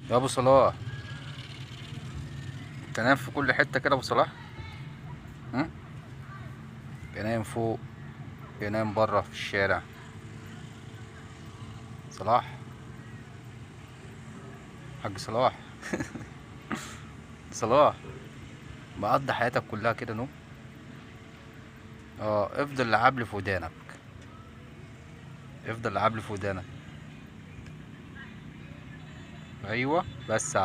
يا ابو صلاح، انت نايم في كل حته كده ابو صلاح؟ ها؟ ينام فوق، ينام بره في الشارع. صلاح، حاج صلاح. صلاح، مقضي حياتك كلها كده نوم؟ اه، افضل لعب لي في ودانك، افضل لعب لي في ودانك. ايوه بس